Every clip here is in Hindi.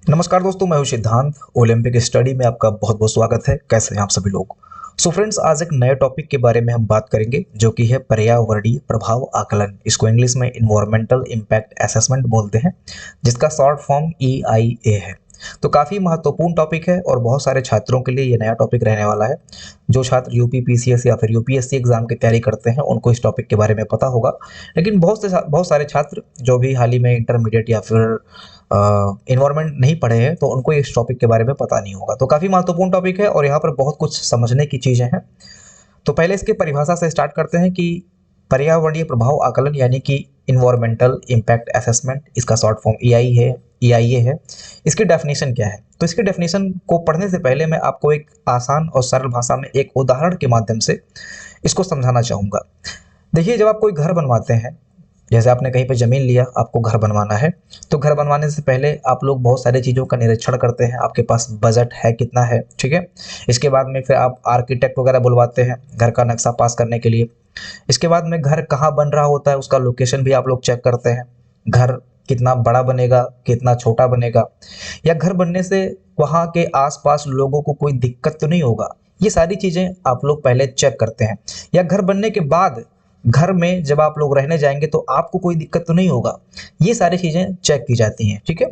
नमस्कार दोस्तों, मैं हूं सिद्धांत। ओलंपिक स्टडी में आपका बहुत बहुत स्वागत है। कैसे हैं आप सभी लोग? फ्रेंड्स, आज एक नए टॉपिक के बारे में हम बात करेंगे जो कि है पर्यावरणीय प्रभाव आकलन। इसको इंग्लिश में इन्वायरमेंटल इम्पैक्ट असेसमेंट बोलते हैं, जिसका शॉर्ट फॉर्म EIA है। तो काफ़ी महत्वपूर्ण टॉपिक है और बहुत सारे छात्रों के लिए ये नया टॉपिक रहने वाला है। जो छात्र यूपी PCS या फिर UPSC एग्जाम की तैयारी करते हैं उनको इस टॉपिक के बारे में पता होगा, लेकिन बहुत सारे छात्र जो भी हाल ही में इंटरमीडिएट या फिर इन्वायरमेंट नहीं पढ़े हैं तो उनको इस टॉपिक के बारे में पता नहीं होगा। तो काफ़ी महत्वपूर्ण टॉपिक है और यहाँ पर बहुत कुछ समझने की चीज़ें हैं। तो पहले इसके परिभाषा से स्टार्ट करते हैं कि पर्यावरणीय प्रभाव आकलन यानी कि इन्वायरमेंटल इम्पैक्ट असेसमेंट, इसका शॉर्ट फॉर्म EIA है। इसकी डेफिनेशन क्या है? तो इसके डेफिनेशन को पढ़ने से पहले मैं आपको एक आसान और सरल भाषा में एक उदाहरण के माध्यम से इसको समझाना चाहूँगा। देखिए, जब आप कोई घर बनवाते हैं, जैसे आपने कहीं पे ज़मीन लिया, आपको घर बनवाना है, तो घर बनवाने से पहले आप लोग बहुत सारी चीज़ों का निरीक्षण करते हैं। आपके पास बजट है कितना है, ठीक है। इसके बाद में फिर आप आर्किटेक्ट वगैरह बुलवाते हैं घर का नक्शा पास करने के लिए। इसके बाद में घर कहाँ बन रहा होता है उसका लोकेशन भी आप लोग चेक करते हैं। घर कितना बड़ा बनेगा, कितना छोटा बनेगा, या घर बनने से वहाँ के आसपास लोगों को कोई दिक्कत तो नहीं होगा, ये सारी चीज़ें आप लोग पहले चेक करते हैं। या घर बनने के बाद घर में जब आप लोग रहने जाएंगे तो आपको कोई दिक्कत तो नहीं होगा, ये सारी चीज़ें चेक की जाती हैं, ठीक है।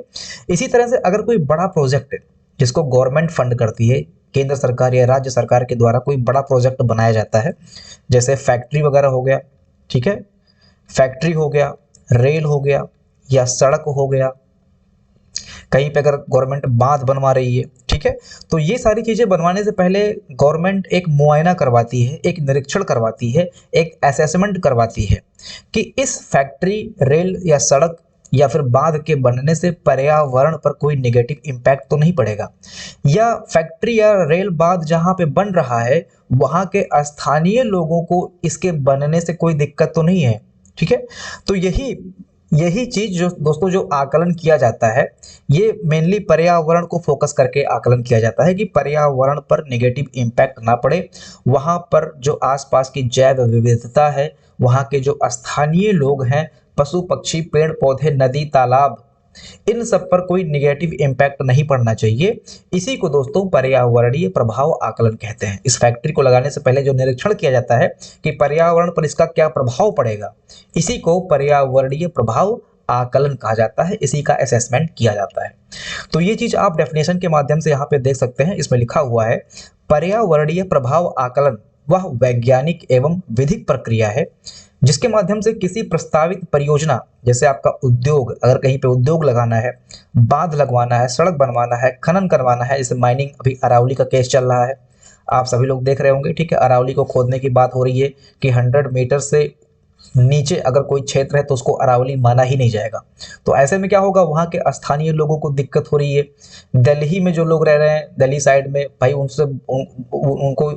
इसी तरह से अगर कोई बड़ा प्रोजेक्ट है जिसको गवर्नमेंट फंड करती है, केंद्र सरकार या राज्य सरकार के द्वारा कोई बड़ा प्रोजेक्ट बनाया जाता है, जैसे फैक्ट्री वगैरह हो गया, ठीक है, फैक्ट्री हो गया, रेल हो गया, या सड़क हो गया, कहीं पे अगर गवर्नमेंट बांध बनवा रही है, ठीक है, तो ये सारी चीज़ें बनवाने से पहले गवर्नमेंट एक मुआयना करवाती है, एक निरीक्षण करवाती है, एक असेसमेंट करवाती है कि इस फैक्ट्री, रेल या सड़क या फिर बांध के बनने से पर्यावरण पर कोई नेगेटिव इम्पैक्ट तो नहीं पड़ेगा, या फैक्ट्री या रेल बांध जहाँ पे बन रहा है वहाँ के स्थानीय लोगों को इसके बनने से कोई दिक्कत तो नहीं है, ठीक है। तो यही यही चीज जो दोस्तों जो आकलन किया जाता है, ये मेनली पर्यावरण को फोकस करके आकलन किया जाता है कि पर्यावरण पर नेगेटिव इम्पैक्ट ना पड़े, वहाँ पर जो आसपास की जैव विविधता है, वहाँ के जो स्थानीय लोग हैं, पशु पक्षी, पेड़ पौधे, नदी तालाब, इन सब पर कोई निगेटिव इम्पैक्ट नहीं पड़ना चाहिए। इसी को दोस्तों पर्यावरणीय प्रभाव आकलन कहते हैं। इस फैक्ट्री को लगाने से पहले जो निरीक्षण किया जाता है कि पर्यावरण पर इसका क्या प्रभाव पड़ेगा, इसी को पर्यावरणीय प्रभाव आकलन कहा जाता है, इसी का असेसमेंट किया जाता है। तो ये चीज आप डेफिनेशन के माध्यम से यहाँ पे देख सकते हैं। इसमें लिखा हुआ है, पर्यावरणीय प्रभाव आकलन वह वैज्ञानिक एवं विधिक प्रक्रिया है जिसके माध्यम से किसी प्रस्तावित परियोजना, जैसे आपका उद्योग, अगर कहीं पे उद्योग लगाना है, बांध लगवाना है, सड़क बनवाना है, खनन करवाना है, जैसे माइनिंग, अभी अरावली का केस चल रहा है, आप सभी लोग देख रहे होंगे, ठीक है। अरावली को खोदने की बात हो रही है कि 100 मीटर से नीचे अगर कोई क्षेत्र है तो उसको अरावली माना ही नहीं जाएगा। तो ऐसे में क्या होगा, वहाँ के स्थानीय लोगों को दिक्कत हो रही है। दिल्ली में जो लोग रह रहे हैं, दिल्ली साइड में, भाई उनको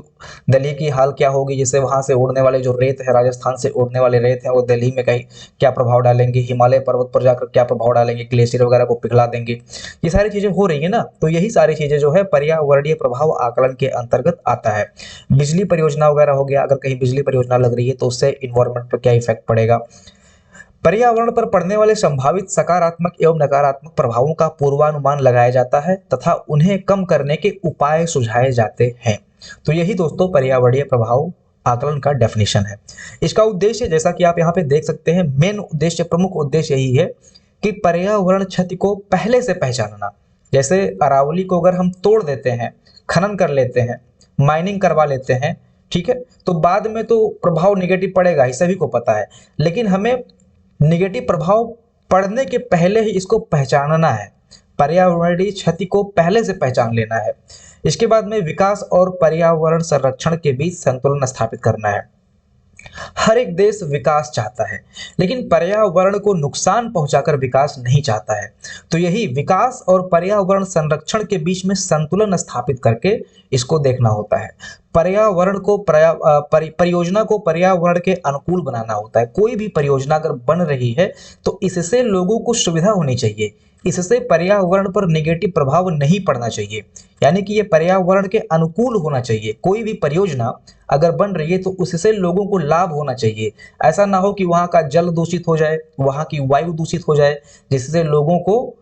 दिल्ली की हाल क्या होगी, जैसे वहाँ से उड़ने वाले जो रेत है, राजस्थान से उड़ने वाले रेत हैं, वो दिल्ली में कहीं क्या प्रभाव डालेंगे, हिमालय पर्वत पर जाकर क्या प्रभाव डालेंगे, ग्लेशियर वगैरह को पिघला देंगे। ये सारी चीज़ें हो रही है ना, तो यही सारी चीज़ें जो है पर्यावरणीय प्रभाव आकलन के अंतर्गत आता है। बिजली परियोजना वगैरह हो गया, अगर कहीं बिजली परियोजना लग रही है तो उससे इन्वायरमेंट पर क्या इफेक्ट पड़ेगा। पर्यावरण पर पड़ने वाले संभावित सकारात्मक एवं नकारात्मक प्रभावों का पूर्वानुमान लगाया जाता है तथा उन्हें कम करने के उपाय सुझाए जाते हैं। तो यही दोस्तों पर्यावरणीय प्रभाव आकलन का डेफिनेशन है। इसका उद्देश्य, जैसा कि आप यहाँ पे देख सकते हैं, मेन उद्देश्य, प्रमुख उद्देश्य यही है कि पर्यावरण क्षति को पहले से पहचानना। जैसे अरावली को अगर हम तोड़ देते हैं, खनन कर लेते हैं, माइनिंग करवा लेते हैं, ठीक है, तो बाद में तो प्रभाव निगेटिव पड़ेगा ही, सभी को पता है, लेकिन हमें निगेटिव प्रभाव पड़ने के पहले ही इसको पहचानना है। पर्यावरणीय क्षति को पहले से पहचान लेना है। इसके बाद में विकास और पर्यावरण संरक्षण के बीच संतुलन स्थापित करना है। हर एक देश विकास चाहता है, लेकिन पर्यावरण को नुकसान पहुंचाकर विकास नहीं चाहता है। तो यही विकास और पर्यावरण संरक्षण के बीच में संतुलन स्थापित करके इसको देखना होता है। पर्यावरण को परियोजना को पर्यावरण के अनुकूल बनाना होता है। कोई भी परियोजना अगर बन रही है तो इससे लोगों को सुविधा होनी चाहिए, इससे पर्यावरण पर नेगेटिव प्रभाव नहीं पड़ना चाहिए, यानी कि ये पर्यावरण के अनुकूल होना चाहिए। कोई भी परियोजना अगर बन रही है तो उससे लोगों को लाभ होना चाहिए। ऐसा ना हो कि वहाँ का जल दूषित हो जाए, वहाँ की वायु दूषित हो जाए, जिससे लोगों को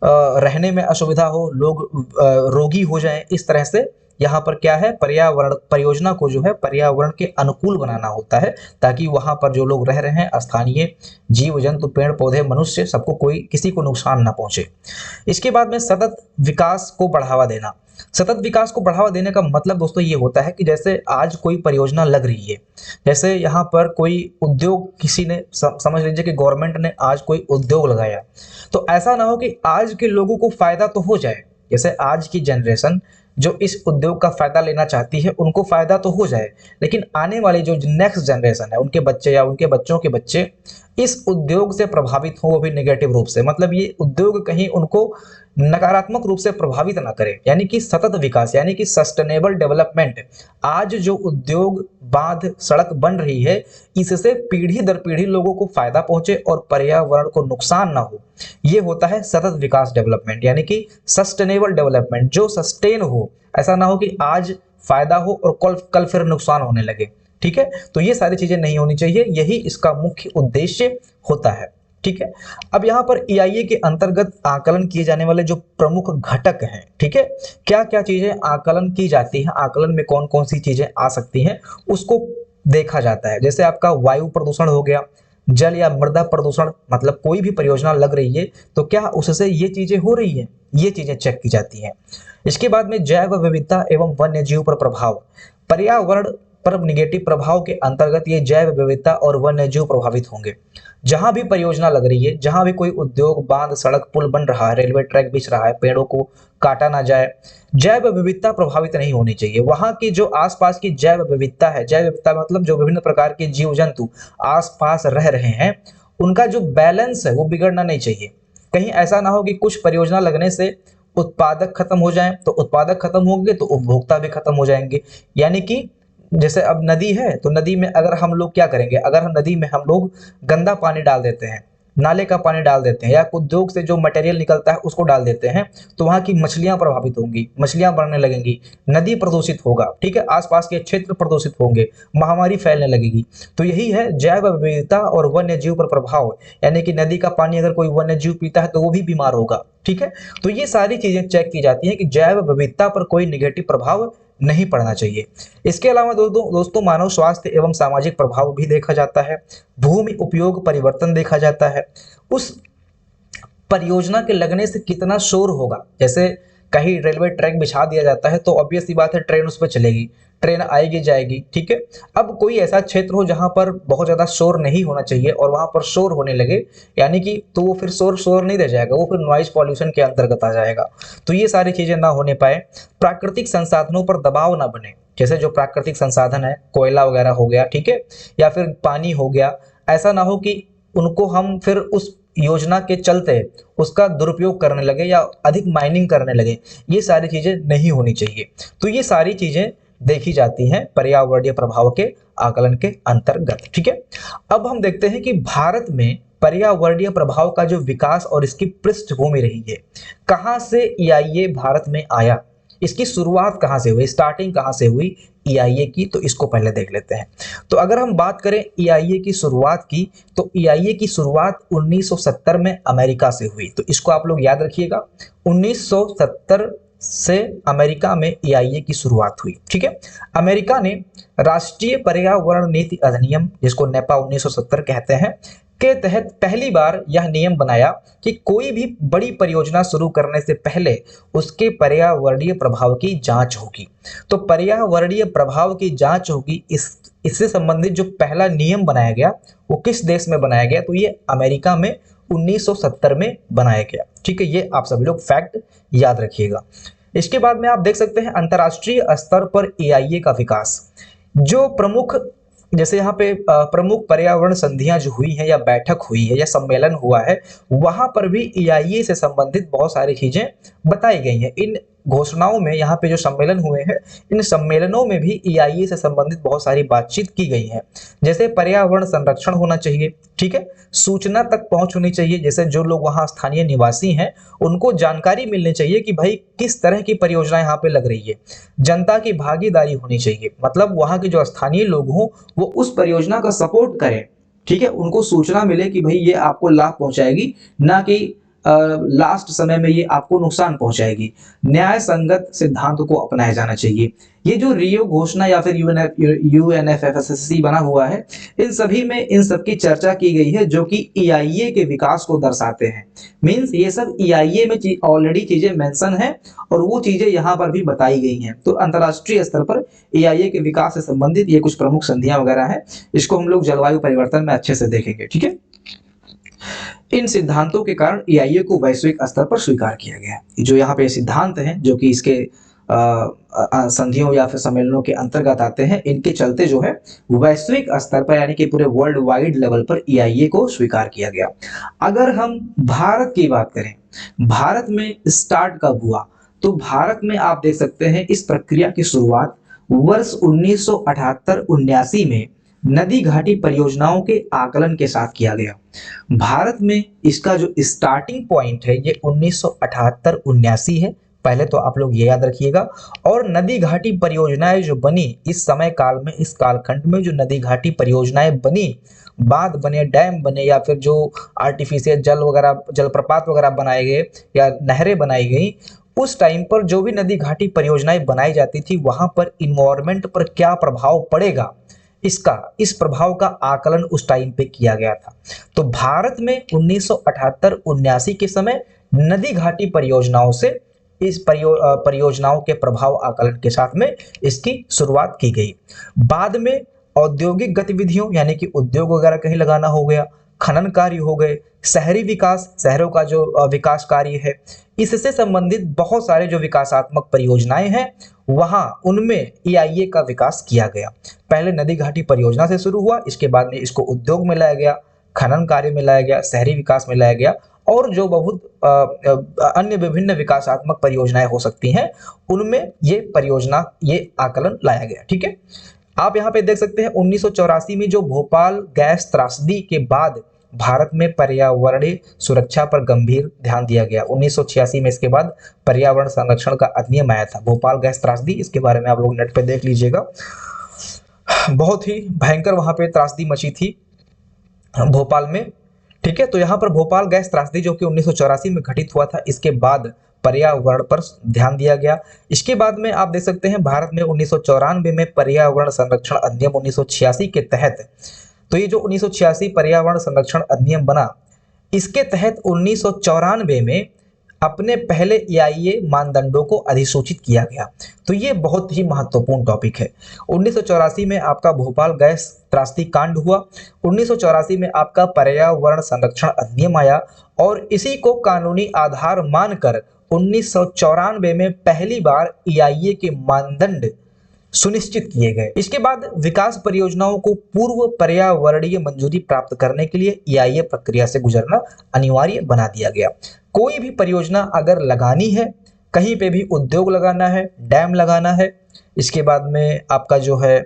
रहने में असुविधा हो, लोग रोगी हो जाएं, इस तरह से यहाँ पर क्या है, पर्यावरण परियोजना को जो है पर्यावरण के अनुकूल बनाना होता है, ताकि वहां पर जो लोग रह रहे हैं, स्थानीय जीव जंतु, पेड़ पौधे, मनुष्य, सबको कोई किसी को नुकसान ना पहुंचे। इसके बाद में सतत विकास को बढ़ावा देना। सतत विकास को बढ़ावा देने का मतलब दोस्तों ये होता है कि जैसे आज कोई परियोजना लग रही है, जैसे यहाँ पर कोई उद्योग किसी ने समझ लीजिए कि गवर्नमेंट ने आज कोई उद्योग लगाया, तो ऐसा ना हो कि आज के लोगों को फायदा तो हो जाए, जैसे आज की जनरेशन जो इस उद्योग का फायदा लेना चाहती है उनको फायदा तो हो जाए, लेकिन आने वाली जो नेक्स्ट जनरेशन है, उनके बच्चे या उनके बच्चों के बच्चे इस उद्योग से प्रभावित हो, वो भी नेगेटिव रूप से, मतलब ये उद्योग कहीं उनको नकारात्मक रूप से प्रभावित ना करे। यानी कि सतत विकास, यानी कि सस्टेनेबल डेवलपमेंट। आज जो उद्योग, बांध, सड़क बन रही है, इससे पीढ़ी दर पीढ़ी लोगों को फायदा पहुंचे और पर्यावरण को नुकसान ना हो, ये होता है सतत विकास डेवलपमेंट, यानी कि सस्टेनेबल डेवलपमेंट, जो सस्टेन हो। ऐसा ना हो कि आज फायदा हो और कल फिर नुकसान होने लगे। ठीक है, तो ये सारी चीजें नहीं होनी चाहिए, यही इसका मुख्य उद्देश्य होता है। ठीक है, अब यहाँ पर EIA के अंतर्गत आकलन किए जाने वाले जो प्रमुख घटक हैं, ठीक है, क्या क्या चीजें आकलन की जाती हैं, आकलन में कौन कौन सी चीजें आ सकती हैं, उसको देखा जाता है। जैसे आपका वायु प्रदूषण हो गया, जल या मृदा प्रदूषण, मतलब कोई भी परियोजना लग रही है तो क्या उससे ये चीजें हो रही है, ये चीजें चेक की जाती हैं। इसके बाद में जैव विविधता एवं वन्य जीव पर प्रभाव। पर्यावरण पर निगेटिव प्रभाव के अंतर्गत ये जैव विविधता और वन्य जीव प्रभावित होंगे। जहां भी परियोजना लग रही है, जहां भी कोई उद्योग, बांध, सड़क, पुल बन रहा है, रेलवे ट्रैक बिछ रहा है, पेड़ों को काटा ना जाए, जैव विविधता प्रभावित नहीं होनी चाहिए। वहां की जो आसपास की जैव विविधता है, जैव विविधता मतलब जो विभिन्न प्रकार के जीव जंतु आसपास रह रहे हैं, उनका जो बैलेंस है वो बिगड़ना नहीं चाहिए। कहीं ऐसा ना हो कि कुछ परियोजना लगने से उत्पादक खत्म हो जाए, तो उत्पादक खत्म होंगे तो उपभोक्ता भी खत्म हो जाएंगे। यानी कि जैसे अब नदी है, तो नदी में अगर हम लोग क्या करेंगे, अगर हम नदी में हम लोग गंदा पानी डाल देते हैं, नाले का पानी डाल देते हैं, या उद्योग से जो मटेरियल निकलता है उसको डाल देते हैं, तो वहां की मछलियां प्रभावित होंगी, मछलियां बढ़ने लगेंगी, नदी प्रदूषित होगा, ठीक है, आसपास के क्षेत्र प्रदूषित होंगे, महामारी फैलने लगेगी। तो यही है जैव विविधता और वन्य जीव पर प्रभाव, यानी कि नदी का पानी अगर कोई वन्य जीव पीता है तो वो भी बीमार होगा। ठीक है, तो ये सारी चीजें चेक की जाती हैं कि जैव विविधता पर कोई निगेटिव प्रभाव नहीं पड़ना चाहिए। इसके अलावा दोस्तों मानव स्वास्थ्य एवं सामाजिक प्रभाव भी देखा जाता है, भूमि उपयोग परिवर्तन देखा जाता है, उस परियोजना के लगने से कितना शोर होगा। जैसे कहीं रेलवे ट्रैक बिछा दिया जाता है तो ऑब्वियस सी बात है ट्रेन उस पर चलेगी, ट्रेन आएगी जाएगी। ठीक है, अब कोई ऐसा क्षेत्र हो जहां पर बहुत ज्यादा शोर नहीं होना चाहिए और वहां पर शोर होने लगे, यानी कि तो वो फिर शोर शोर नहीं रह जाएगा, वो फिर नॉइज पॉल्यूशन के अंतर्गत आ जाएगा। तो ये सारी चीजें ना होने पाए। प्राकृतिक संसाधनों पर दबाव ना बने, जैसे जो प्राकृतिक संसाधन है, कोयला वगैरह हो गया, ठीक है, या फिर पानी हो गया, ऐसा ना हो कि उनको हम फिर उस योजना के चलते उसका दुरुपयोग करने लगे या अधिक माइनिंग करने लगे। ये सारी चीजें नहीं होनी चाहिए। तो ये सारी चीजें देखी जाती हैं पर्यावरणीय प्रभाव के आकलन के अंतर्गत। ठीक है, अब हम देखते हैं कि भारत में पर्यावरणीय प्रभाव का जो विकास और इसकी पृष्ठभूमि रही है, कहां से EIA भारत में आया, इसकी शुरुआत कहां से हुई, स्टार्टिंग कहां से हुई EIA की, तो इसको पहले देख लेते हैं। तो अगर हम बात करें EIA की शुरुआत की, तो EIA की शुरुआत 1970 में अमेरिका से हुई। तो इसको आप लोग याद रखिएगा, 1970 से अमेरिका में EIA की शुरुआत हुई। ठीक है, अमेरिका ने राष्ट्रीय पर्यावरण नीति अधिनियम, जिसको नेपा 1970 कहते हैं, के तहत पहली बार यह नियम बनाया कि कोई भी बड़ी परियोजना शुरू करने से पहले उसके पर्यावरणीय प्रभाव की जांच होगी। तो पर्यावरणीय प्रभाव की जांच होगी, इससे संबंधित जो पहला नियम बनाया गया वो किस देश में बनाया गया, तो ये अमेरिका में 1970 में बनाया गया। ठीक है, ये आप सभी लोग फैक्ट याद रखिएगा। इसके बाद में आप देख सकते हैं अंतर्राष्ट्रीय स्तर पर EIA का विकास, जो प्रमुख, जैसे यहाँ पे प्रमुख पर्यावरण संधियां जो हुई हैं या बैठक हुई है या सम्मेलन हुआ है, वहां पर भी EIA से संबंधित बहुत सारी चीजें बताई गई हैं। इन घोषणाओं में, यहाँ पे जो सम्मेलन हुए हैं, इन सम्मेलनों में भी EIA से संबंधित बहुत सारी बातचीत की गई है। जैसे पर्यावरण संरक्षण होना चाहिए, ठीक है, सूचना तक पहुंच होनी चाहिए, जैसे जो लोग वहाँ स्थानीय निवासी हैं उनको जानकारी मिलनी चाहिए कि भाई किस तरह की परियोजना यहाँ पे लग रही है। जनता की भागीदारी होनी चाहिए, मतलब वहाँ के जो स्थानीय लोग हों वो उस परियोजना का सपोर्ट करें। ठीक है, उनको सूचना मिले कि भाई ये आपको लाभ पहुंचाएगी, ना कि लास्ट समय में ये आपको नुकसान पहुंचाएगी। न्याय संगत सिद्धांत को अपनाया जाना चाहिए। ये जो रियो घोषणा या फिर यूएनएफएसएससी बना हुआ है, इन सभी में इन सब की चर्चा की गई है जो कि ईआईए के विकास को दर्शाते हैं। मींस ये सब ईआईए में ऑलरेडी चीजें मेंशन है और वो चीजें यहाँ पर भी बताई गई हैं। तो अंतर्राष्ट्रीय स्तर पर ईआईए के विकास से संबंधित ये कुछ प्रमुख संधियां वगैरह है, इसको हम लोग जलवायु परिवर्तन में अच्छे से देखेंगे। ठीक है, इन सिद्धांतों के कारण ईआईए को वैश्विक स्तर पर स्वीकार किया गया है। जो यहाँ पे सिद्धांत हैं जो कि इसके संधियों या फिर सम्मेलनों के अंतर्गत आते हैं, इनके चलते जो है वैश्विक स्तर पर यानी कि पूरे वर्ल्ड वाइड लेवल पर ईआईए को स्वीकार किया गया। अगर हम भारत की बात करें, भारत में स्टार्ट कब हुआ, तो भारत में आप देख सकते हैं इस प्रक्रिया की शुरुआत वर्ष 1978-79 में नदी घाटी परियोजनाओं के आकलन के साथ किया गया। भारत में इसका जो स्टार्टिंग पॉइंट है ये 1978-79 है, पहले तो आप लोग ये याद रखिएगा। और नदी घाटी परियोजनाएं जो बनी इस समय काल में, इस कालखंड में जो नदी घाटी परियोजनाएं बनी, बांध बने, डैम बने या फिर जो आर्टिफिशियल जल वगैरह, जलप्रपात वगैरह बनाए गए या नहरें बनाई गई, उस टाइम पर जो भी नदी घाटी परियोजनाएं बनाई जाती थी वहां पर इन्वायरमेंट पर क्या प्रभाव पड़ेगा, इस प्रभाव का आकलन उस टाइम पे किया गया था। तो भारत में 1978-79 के समय नदी घाटी परियोजनाओं से इस परियोजनाओं के प्रभाव आकलन के साथ में इसकी शुरुआत की गई। बाद में औद्योगिक गतिविधियों यानी कि उद्योग वगैरह कहीं लगाना हो गया, खनन कार्य हो गए, शहरी विकास, शहरों का जो विकास कार्य है, इससे संबंधित बहुत सारे जो विकासात्मक परियोजनाएं हैं वहां उनमें ईआईए का विकास किया गया। पहले नदी घाटी परियोजना से शुरू हुआ, इसके बाद में इसको उद्योग में लाया गया, खनन कार्य में लाया गया, शहरी विकास में लाया गया और जो बहुत अन्य विभिन्न विकासात्मक परियोजनाएं हो सकती हैं उनमें ये आकलन लाया गया। ठीक है, आप यहाँ पे देख सकते हैं 1984 में जो भोपाल गैस त्रासदी के बाद भारत में पर्यावरणीय सुरक्षा पर गंभीर ध्यान दिया गया। 1986 में इसके बाद पर्यावरण संरक्षण का अधिनियम आया था। भोपाल गैस त्रासदी, इसके बारे में आप लोग नेट पे देख लीजिएगा, बहुत ही भयंकर वहां पे त्रासदी मची थी भोपाल में। ठीक है, तो यहाँ पर भोपाल गैस त्रासदी जो कि 1984 में घटित हुआ था, इसके बाद पर्यावरण पर ध्यान दिया गया। इसके बाद में आप देख सकते हैं भारत में 1994 में पर्यावरण संरक्षण अधिनियम 1986 के तहत, तो ये जो 1986 पर्यावरण संरक्षण अधिनियम बना, इसके तहत 1994 में अपने पहले ईआईए मानदंडों को अधिसूचित किया गया। तो ये बहुत ही महत्वपूर्ण टॉपिक है। 1984 में आपका भोपाल गैस त्रासदी कांड हुआ, 1984 में आपका पर्यावरण संरक्षण अधिनियम आया और इसी को कानूनी आधार मानकर 1994 में पहली बार ईआईए के मानदंड सुनिश्चित किए गए। इसके बाद विकास परियोजनाओं को पूर्व पर्यावरणीय मंजूरी प्राप्त करने के लिए ईआईए प्रक्रिया से गुजरना अनिवार्य बना दिया गया। कोई भी परियोजना अगर लगानी है, कहीं पे भी उद्योग लगाना है, डैम लगाना है, इसके बाद में आपका जो है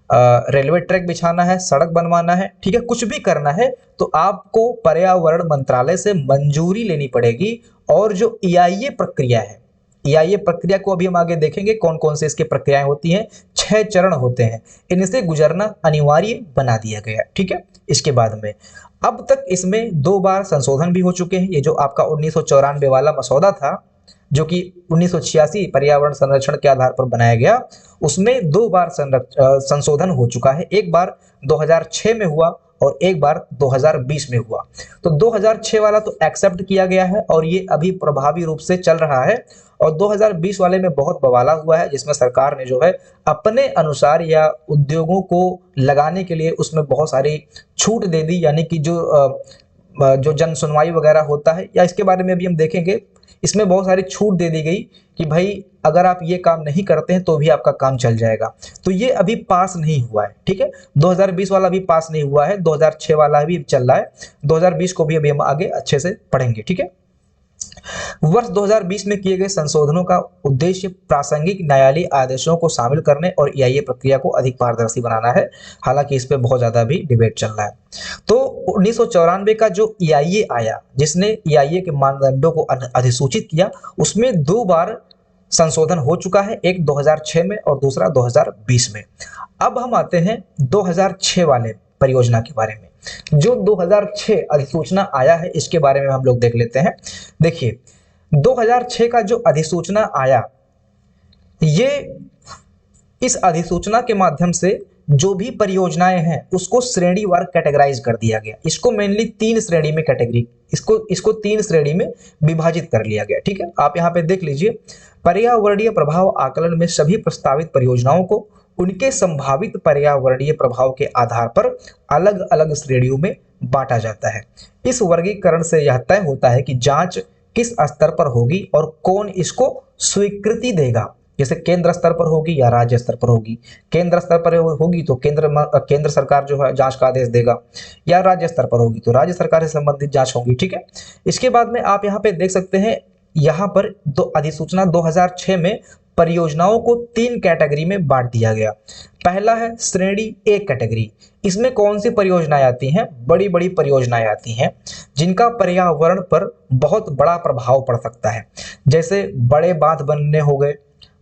रेलवे ट्रैक बिछाना है, सड़क बनवाना है, ठीक है, कुछ भी करना है तो आपको पर्यावरण मंत्रालय से मंजूरी लेनी पड़ेगी। और जो ईआईए प्रक्रिया है, ईआईए प्रक्रिया को अभी हम आगे देखेंगे कौन कौन से इसके प्रक्रियाएं होती हैं, 6 चरण होते हैं, इनसे गुजरना अनिवार्य बना दिया गया। ठीक है, इसके बाद में अब तक इसमें 2 बार संशोधन भी हो चुके हैं। ये जो आपका 1994 वाला मसौदा था जो कि 1986 पर्यावरण संरक्षण के आधार पर बनाया गया, उसमें 2 बार संशोधन हो चुका है। एक बार 2006 में हुआ और एक बार 2020 में हुआ। तो 2006 वाला तो एक्सेप्ट किया गया है और ये अभी प्रभावी रूप से चल रहा है, और 2020 वाले में बहुत बवाला हुआ है जिसमें सरकार ने जो है अपने अनुसार या उद्योगों को लगाने के लिए उसमें बहुत सारी छूट दे दी, यानी कि जो जन सुनवाई वगैरह होता है, या इसके बारे में भी हम देखेंगे, इसमें बहुत सारी छूट दे दी गई कि भाई अगर आप ये काम नहीं करते हैं तो भी आपका काम चल जाएगा। तो ये अभी पास नहीं हुआ है। ठीक है, 2020 वाला भी पास नहीं हुआ है, 2006 वाला भी चल रहा है, 2020 को भी अभी हम आगे अच्छे से पढ़ेंगे। ठीक है, वर्ष 2020 में किए गए संशोधनों का उद्देश्य प्रासंगिक न्यायालयीय आदेशों को शामिल करने और ईआईए प्रक्रिया को अधिक पारदर्शी बनाना है। हालांकि इस पे बहुत ज्यादा भी डिबेट चल रहा है। तो 1994 का जो ईआईए आया, जिसने ईआईए के मानदंडों को अधिसूचित किया, उसमें 2 बार संशोधन हो चुका है, एक 2006 में और दूसरा 2020 में। अब हम आते हैं 2006 वाले परियोजना के बारे में। जो 2006 अधिसूचना आया है इसके बारे में हम लोग देख लेते हैं। देखिए 2006 का जो अधिसूचना आया, ये इस अधिसूचना के माध्यम से जो भी परियोजनाएं हैं उसको श्रेणीवार कैटेगराइज कर दिया गया। इसको मेनली तीन श्रेणी में कैटेगरी इसको तीन श्रेणी में विभाजित कर लिया गया। ठीक है, आप यहाँ पे देख लीजिए, पर्यावरणीय प्रभाव आकलन में सभी प्रस्तावित परियोजनाओं को उनके संभावित पर्यावरणीय प्रभाव के आधार पर अलग अलग श्रेणियों में बांटा जाता है। इस वर्गीकरण से यह तय होता है कि जांच किस स्तर पर होगी और कौन इसको स्वीकृति देगा, जैसे केंद्र स्तर पर होगी या राज्य स्तर पर होगी। केंद्र स्तर पर होगी तो केंद्र सरकार जो है जांच का आदेश देगा, या राज्य स्तर पर होगी तो राज्य सरकार से संबंधित जांच होगी। ठीक है, इसके बाद में आप यहाँ पे देख सकते हैं, यहाँ पर अधिसूचना 2006 में परियोजनाओं को तीन कैटेगरी में बांट दिया गया। पहला है श्रेणी ए कैटेगरी। इसमें कौन सी परियोजनाएं आती हैं? बड़ी बड़ी परियोजनाएं आती हैं जिनका पर्यावरण पर बहुत बड़ा प्रभाव पड़ सकता है, जैसे बड़े बांध बनने हो गए,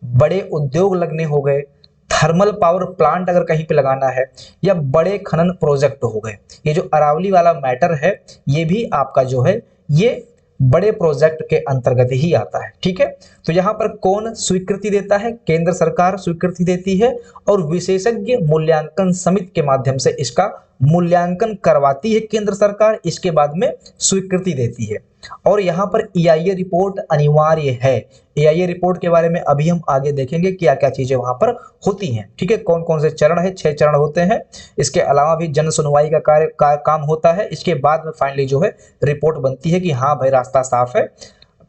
बड़े उद्योग लगने हो गए, थर्मल पावर प्लांट अगर कहीं पे लगाना है, या बड़े खनन प्रोजेक्ट हो गए। ये जो अरावली वाला मैटर है ये भी आपका जो है ये बड़े प्रोजेक्ट के अंतर्गत ही आता है। ठीक है, तो यहाँ पर कौन स्वीकृति देता है? केंद्र सरकार स्वीकृति देती है और विशेषज्ञ मूल्यांकन समिति के माध्यम से इसका मूल्यांकन करवाती है केंद्र सरकार, इसके बाद में स्वीकृति देती है। और यहाँ पर EIA रिपोर्ट अनिवार्य है। EIA रिपोर्ट के बारे में अभी हम आगे देखेंगे क्या क्या चीजें वहां पर होती हैं। ठीक है, कौन कौन से चरण है? 6 चरण होते हैं। इसके अलावा भी जन सुनवाई का काम होता है। इसके बाद में फाइनली जो है रिपोर्ट बनती है कि हाँ भाई रास्ता साफ है,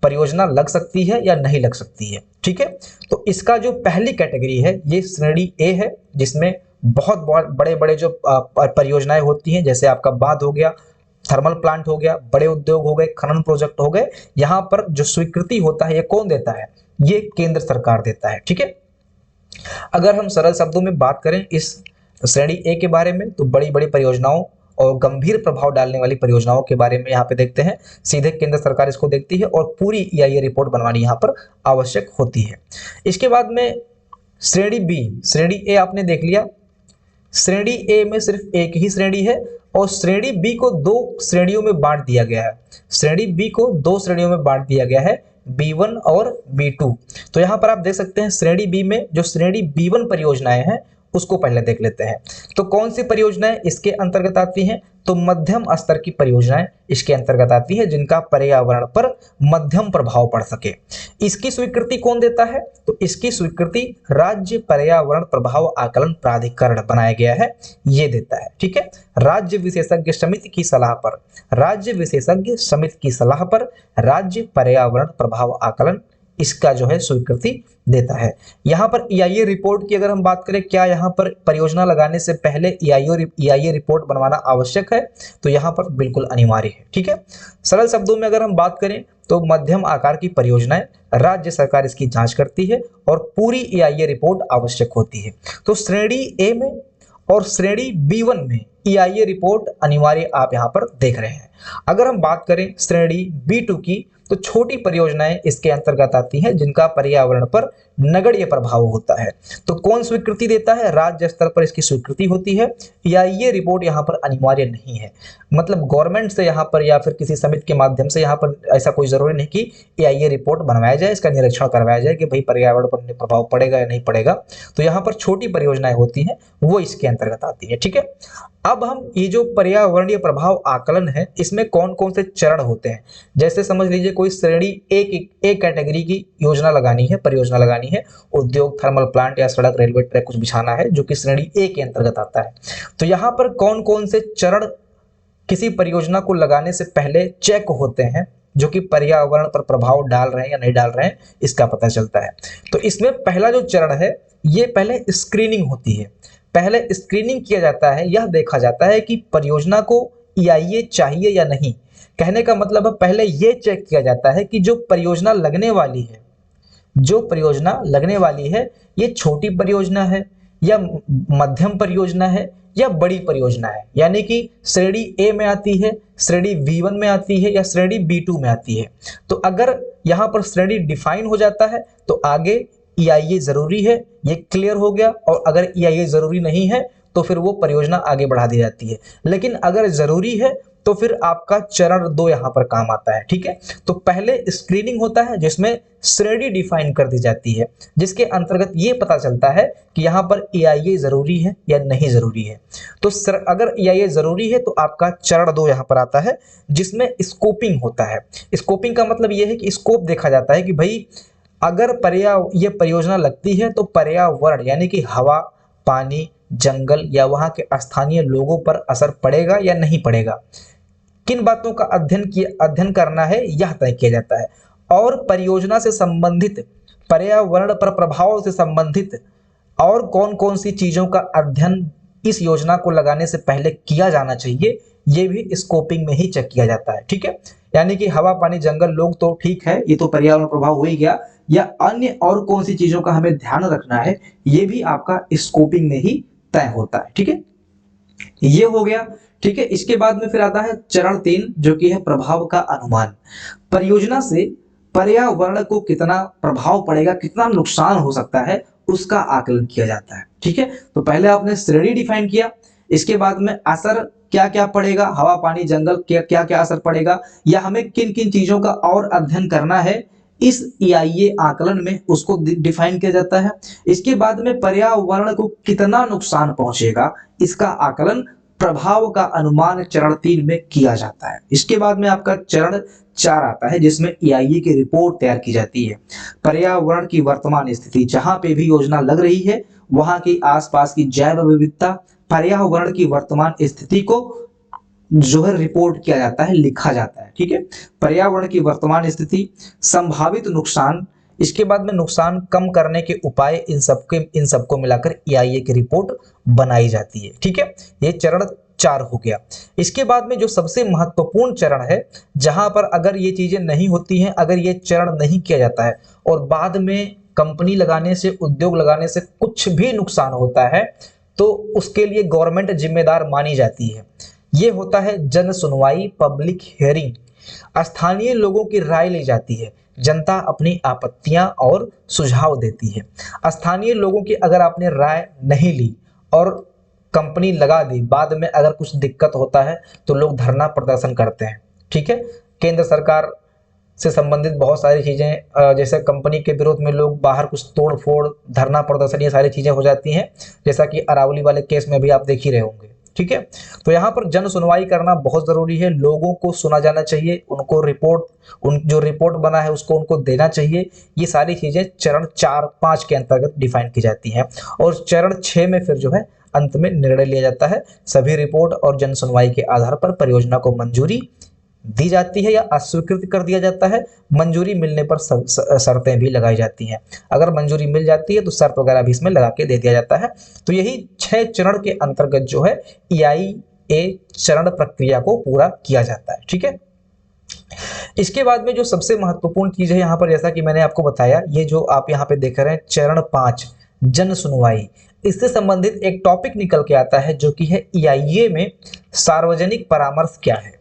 परियोजना लग सकती है या नहीं लग सकती है। ठीक है, तो इसका जो पहली कैटेगरी है ये श्रेणी ए है, जिसमें बहुत बड़े बड़े जो परियोजनाएं होती हैं, जैसे आपका बांध हो गया, थर्मल प्लांट हो गया, बड़े उद्योग हो गए, खनन प्रोजेक्ट हो गए। यहाँ पर जो स्वीकृति होता है ये कौन देता है? ये केंद्र सरकार देता है। ठीक है, अगर हम सरल शब्दों में बात करें इस श्रेणी ए के बारे में, तो बड़ी बड़ी परियोजनाओं और गंभीर प्रभाव डालने वाली परियोजनाओं के बारे में यहाँ पे देखते हैं। सीधे केंद्र सरकार इसको देखती है और पूरी EIA रिपोर्ट बनवानी यहाँ पर आवश्यक होती है। इसके बाद में श्रेणी बी, श्रेणी ए आपने देख लिया। श्रेणी ए में सिर्फ एक ही श्रेणी है और श्रेणी बी को 2 श्रेणियों में बांट दिया गया है। श्रेणी बी को 2 श्रेणियों में बांट दिया गया है, B1 और B2। तो यहाँ पर आप देख सकते हैं श्रेणी बी में जो श्रेणी B1 परियोजनाएं हैं उसको पहले देख लेते हैं। तो कौन सी परियोजनाएं इसके अंतर्गत आती हैं? तो मध्यम स्तर की परियोजनाएं इसके अंतर्गत आती है जिनका पर्यावरण पर मध्यम प्रभाव पड़ सके। इसकी स्वीकृति कौन देता है? तो इसकी स्वीकृति राज्य पर्यावरण प्रभाव आकलन प्राधिकरण बनाया गया है, ये देता है। ठीक है, राज्य विशेषज्ञ समिति की सलाह पर, राज्य विशेषज्ञ समिति की सलाह पर राज्य पर्यावरण प्रभाव आकलन इसका जो है स्वीकृति देता है। यहाँ पर EIA रिपोर्ट की अगर हम बात करें, क्या यहाँ पर परियोजना लगाने से पहले EIA रिपोर्ट बनवाना आवश्यक है? तो यहाँ पर बिल्कुल अनिवार्य है। ठीक है, सरल शब्दों में अगर हम बात करें तो मध्यम आकार की परियोजनाएं राज्य सरकार इसकी जांच करती है और पूरी EIA रिपोर्ट आवश्यक होती है। तो श्रेणी ए में और श्रेणी B1 में EIA रिपोर्ट अनिवार्य आप यहाँ पर देख रहे हैं। अगर हम बात करें श्रेणी B2 की, तो छोटी परियोजनाएं इसके अंतर्गत आती हैं जिनका पर्यावरण पर नगण्य प्रभाव होता है। तो कौन स्वीकृति देता है? राज्य स्तर पर इसकी स्वीकृति होती है। EIA रिपोर्ट यहाँ पर अनिवार्य नहीं है, मतलब गवर्नमेंट से यहाँ पर या फिर किसी समिति के माध्यम से यहाँ पर ऐसा कोई जरूरी नहीं कि EIA रिपोर्ट बनवाया जाए, इसका निरीक्षण करवाया जाए कि भाई पर्यावरण पर प्रभाव पड़ेगा या नहीं पड़ेगा। तो यहाँ पर छोटी परियोजनाएं होती हैं वो इसके अंतर्गत आती है। ठीक है, अब हम ये जो पर्यावरणीय प्रभाव आकलन है इसमें कौन कौन से चरण होते हैं, जैसे समझ लीजिए कोई श्रेणी ए कैटेगरी की योजना लगानी है, परियोजना लगानी है, उद्योग, थर्मल प्लांट या सड़क, रेलवे ट्रैक कुछ बिछाना है जो कि श्रेणी ए के अंतर्गत आता है। तो यहाँ पर कौन कौन से चरण किसी परियोजना को लगाने से पहले चेक होते हैं जो कि पर्यावरण पर प्रभाव डाल रहे हैं या नहीं डाल रहे हैं, इसका पता चलता है। तो इसमें पहला जो चरण है ये पहले स्क्रीनिंग होती है। पहले स्क्रीनिंग किया जाता है, यह देखा जाता है कि परियोजना को EIA चाहिए या नहीं। कहने का मतलब है पहले ये चेक किया जाता है कि जो परियोजना लगने वाली है, जो परियोजना लगने वाली है ये छोटी परियोजना है या मध्यम परियोजना है या बड़ी परियोजना है, यानी कि श्रेणी ए में आती है, श्रेणी B1 में आती है या श्रेणी B2 में आती है। तो अगर यहाँ पर श्रेणी डिफाइन हो जाता है तो आगे EIA जरूरी है, ये क्लियर हो गया। और अगर EIA जरूरी नहीं है तो फिर वो परियोजना आगे बढ़ा दी जाती है। लेकिन अगर जरूरी है तो फिर आपका चरण 2 यहाँ पर काम आता है। ठीक है, तो पहले स्क्रीनिंग होता है जिसमें श्रेणी डिफाइन कर दी जाती है, जिसके अंतर्गत ये पता चलता है कि यहाँ पर EIA जरूरी है या नहीं जरूरी है। तो अगर EIA जरूरी है तो आपका चरण 2 यहाँ पर आता है, जिसमें स्कोपिंग होता है। स्कोपिंग का मतलब ये है कि स्कोप देखा जाता है कि भाई अगर ये परियोजना लगती है तो पर्यावरण यानी कि हवा, पानी, जंगल या वहाँ के स्थानीय लोगों पर असर पड़ेगा या नहीं पड़ेगा, किन बातों का अध्ययन करना है यह तय किया जाता है। और परियोजना से संबंधित, पर्यावरण पर प्रभाव से संबंधित और कौन कौन सी चीजों का अध्ययन इस योजना को लगाने से पहले किया जाना चाहिए, ये भी स्कोपिंग में ही चेक किया जाता है। ठीक है, यानी कि हवा, पानी, जंगल, लोग तो ठीक है, ये तो पर्यावरण प्रभाव हो ही गया, या अन्य और कौन सी चीजों का हमें ध्यान रखना है, ये भी आपका स्कोपिंग में ही तय होता है। ठीक है, ये हो गया। ठीक है, इसके बाद में फिर आता है चरण 3 जो कि है प्रभाव का अनुमान। परियोजना से पर्यावरण को कितना प्रभाव पड़ेगा, कितना नुकसान हो सकता है, उसका आकलन किया जाता है। ठीक है, तो पहले आपने श्रेणी डिफाइन किया, इसके बाद में असर क्या क्या पड़ेगा, हवा, पानी, जंगल, क्या क्या असर पड़ेगा, या हमें किन किन चीजों का और अध्ययन करना है इस EIA आकलन में, उसको डिफाइन किया जाता है। इसके बाद में पर्यावरण को कितना नुकसान पहुंचेगा, इसका आकलन, प्रभाव का अनुमान चरण 3 में किया जाता है। इसके बाद में आपका चरण 4 आता है, जिसमें EIA की रिपोर्ट तैयार की जाती है। पर्यावरण की वर्तमान स्थिति, जहां पे भी योजना लग रही है वहां की आसपास की जैव विविधता, पर्यावरण की वर्तमान स्थिति को जो है रिपोर्ट किया जाता है, लिखा जाता है। ठीक है, पर्यावरण की वर्तमान स्थिति, संभावित नुकसान, इसके बाद में नुकसान कम करने के उपाय, इन सबको मिलाकर EIA की रिपोर्ट बनाई जाती है। ठीक है, ये चरण 4 हो गया। इसके बाद में जो सबसे महत्वपूर्ण चरण है, जहां पर अगर ये चीजें नहीं होती हैं, अगर ये चरण नहीं किया जाता है और बाद में कंपनी लगाने से, उद्योग लगाने से कुछ भी नुकसान होता है, तो उसके लिए गवर्नमेंट जिम्मेदार मानी जाती है। ये होता है जन सुनवाई, पब्लिक हियरिंग। स्थानीय लोगों की राय ली जाती है, जनता अपनी आपत्तियां और सुझाव देती है। स्थानीय लोगों की अगर आपने राय नहीं ली और कंपनी लगा दी, बाद में अगर कुछ दिक्कत होता है तो लोग धरना प्रदर्शन करते हैं। ठीक है, केंद्र सरकार से संबंधित बहुत सारी चीजें, जैसे कंपनी के विरोध में लोग बाहर कुछ तोड़ फोड़, धरना प्रदर्शन, ये सारी चीजें हो जाती हैं, जैसा कि अरावली वाले केस में भी आप देख ही रहे होंगे। ठीक है, तो यहाँ पर जन सुनवाई करना बहुत जरूरी है, लोगों को सुना जाना चाहिए, उनको जो रिपोर्ट बना है उसको उनको देना चाहिए। ये सारी चीजें चरण 4-5 के अंतर्गत डिफाइन की जाती हैं। और चरण 6 में फिर जो है अंत में निर्णय लिया जाता है। सभी रिपोर्ट और जन सुनवाई के आधार पर परियोजना को मंजूरी दी जाती है या अस्वीकृत कर दिया जाता है। मंजूरी मिलने पर शर्तें भी लगाई जाती हैं। अगर मंजूरी मिल जाती है तो शर्त वगैरह भी इसमें लगा के दे दिया जाता है। तो यही 6 चरण के अंतर्गत जो है EIA चरण प्रक्रिया को पूरा किया जाता है। ठीक है, इसके बाद में जो सबसे महत्वपूर्ण चीज है यहाँ पर, जैसा कि मैंने आपको बताया, ये जो आप यहाँ पे देख रहे हैं चरण 5 जन सुनवाई, इससे संबंधित एक टॉपिक निकल के आता है जो कि है EIA में सार्वजनिक परामर्श क्या है।